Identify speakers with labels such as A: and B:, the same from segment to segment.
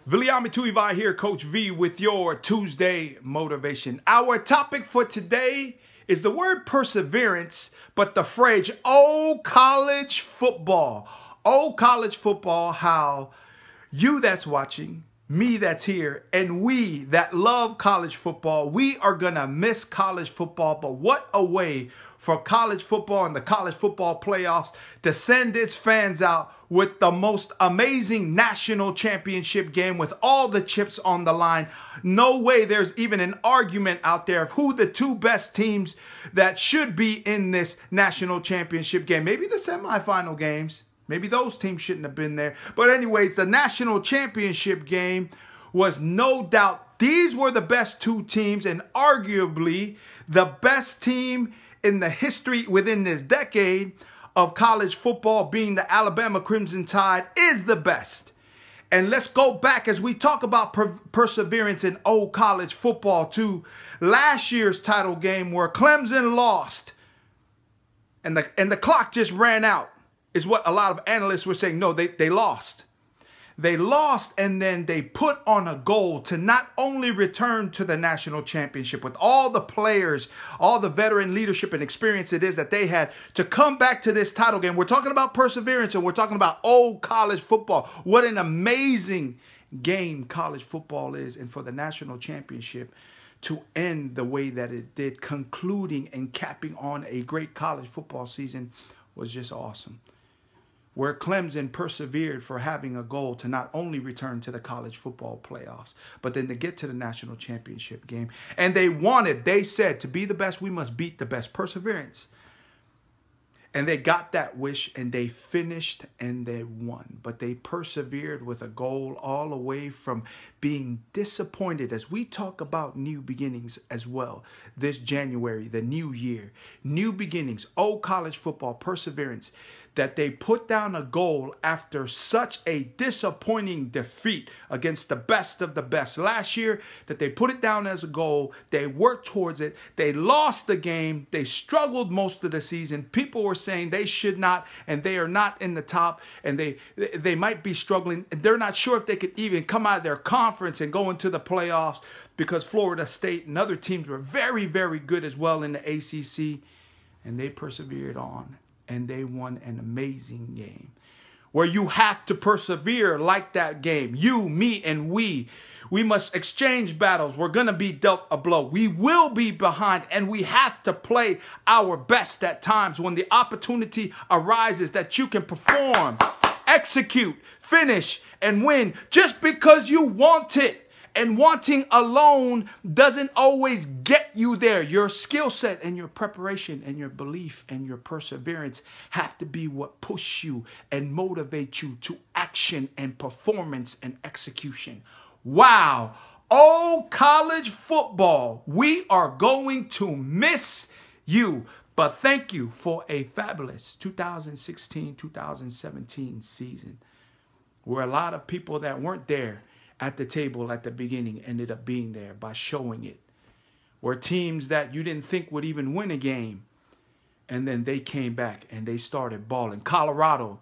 A: Viliami Tuivai here, Coach V, with your Tuesday motivation. Our topic for today is the word perseverance, but the phrase, oh, college football. Oh, college football, how you that's watching, me that's here, and we that love college football, we are going to miss college football. But what a way for college football and the college football playoffs to send its fans out with the most amazing national championship game with all the chips on the line. No way there's even an argument out there of who the two best teams that should be in this national championship game. Maybe the semifinal games. Maybe those teams shouldn't have been there. But anyways, the national championship game was no doubt, these were the best two teams, and arguably the best team in the history within this decade of college football, being the Alabama Crimson Tide, is the best. And let's go back as we talk about perseverance in old college football to last year's title game where Clemson lost and the clock just ran out. Is what a lot of analysts were saying. No, they lost. They lost, and then they put on a goal to not only return to the national championship with all the players, all the veteran leadership and experience it is that they had to come back to this title game. We're talking about perseverance, and we're talking about old college football. What an amazing game college football is, and for the national championship to end the way that it did, concluding and capping on a great college football season, was just awesome. Where Clemson persevered for having a goal to not only return to the college football playoffs, but then to get to the national championship game. And they said, to be the best, we must beat the best. Perseverance. And they got that wish, and they finished, and they won. But they persevered with a goal all the way from being disappointed, as we talk about new beginnings as well. This January, the new year, new beginnings, old college football, perseverance, that they put down a goal after such a disappointing defeat against the best of the best last year, that they put it down as a goal. They worked towards it. They lost the game. They struggled most of the season. People were saying they should not, and they are not in the top, and they might be struggling. They're not sure if they could even come out of their conference and go into the playoffs, because Florida State and other teams were very, very good as well in the ACC, and they persevered on. And they won an amazing game where you have to persevere like that game. You, me, and we must exchange battles. We're going to be dealt a blow. We will be behind, and we have to play our best at times when the opportunity arises that you can perform, execute, finish, and win just because you want it. And wanting alone doesn't always get you there. Your skill set and your preparation and your belief and your perseverance have to be what push you and motivate you to action and performance and execution. Wow. Oh, college football, we are going to miss you. But thank you for a fabulous 2016-2017 season where a lot of people that weren't there at the table at the beginning ended up being there by showing it. Where teams that you didn't think would even win a game, and then they came back and they started balling. Colorado,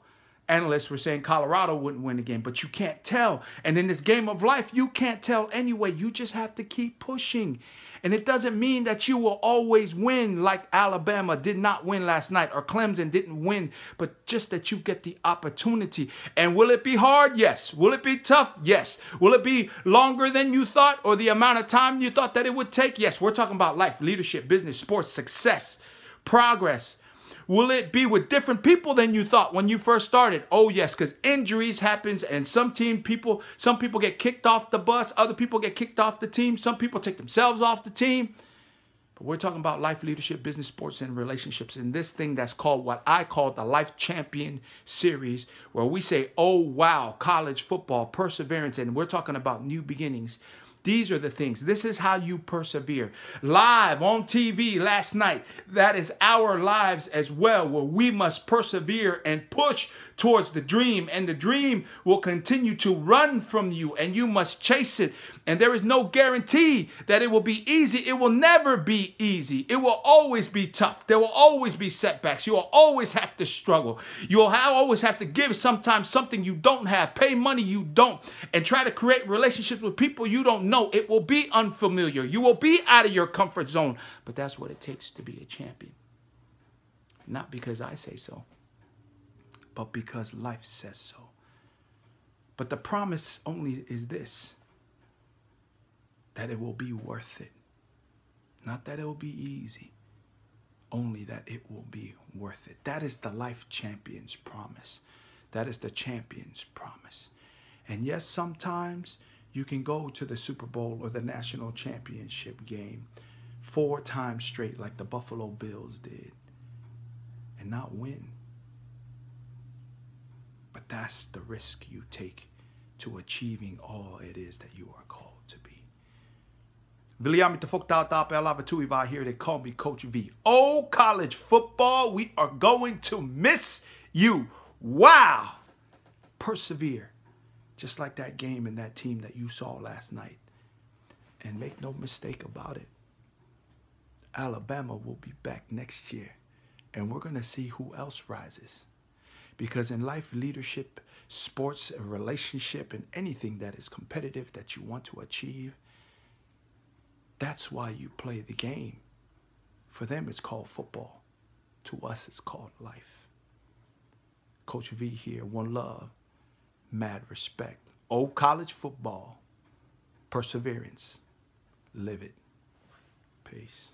A: analysts were saying Colorado wouldn't win a game, but you can't tell. And in this game of life, you can't tell anyway. You just have to keep pushing. And it doesn't mean that you will always win like Alabama did not win last night or Clemson didn't win, but just that you get the opportunity. And will it be hard? Yes. Will it be tough? Yes. Will it be longer than you thought, or the amount of time you thought that it would take? Yes. We're talking about life, leadership, business, sports, success, progress. Will it be with different people than you thought when you first started? Oh, yes, because injuries happens, and some people get kicked off the bus. Other people get kicked off the team. Some people take themselves off the team. But we're talking about life, leadership, business, sports, and relationships in this thing that's called what I call the Life Champion Series, where we say, oh, wow, college football, perseverance, and we're talking about new beginnings. These are the things. This is how you persevere. Live on TV last night. That is our lives as well, where we must persevere and push towards the dream, and the dream will continue to run from you, and you must chase it. And there is no guarantee that it will be easy. It will never be easy. It will always be tough. There will always be setbacks. You will always have to struggle. You will always have to give sometimes something you don't have, pay money you don't, and try to create relationships with people you don't know. It will be unfamiliar. You will be out of your comfort zone. But that's what it takes to be a champion. Not because I say so, but because life says so. But the promise only is this, that it will be worth it. Not that it will be easy, only that it will be worth it. That is the life champion's promise. That is the champion's promise. And yes, sometimes you can go to the Super Bowl or the national championship game 4 times straight like the Buffalo Bills did and not win. But that's the risk you take to achieving all it is that you are called to be. Here they call me Coach V. Oh, college football, we are going to miss you. Wow. Persevere. Just like that game and that team that you saw last night. And make no mistake about it, Alabama will be back next year. And we're going to see who else rises. Because in life, leadership, sports, a relationship, and anything that is competitive that you want to achieve, that's why you play the game. For them, it's called football. To us, it's called life. Coach V here, one love, mad respect. Oh, college football, perseverance, live it. Peace.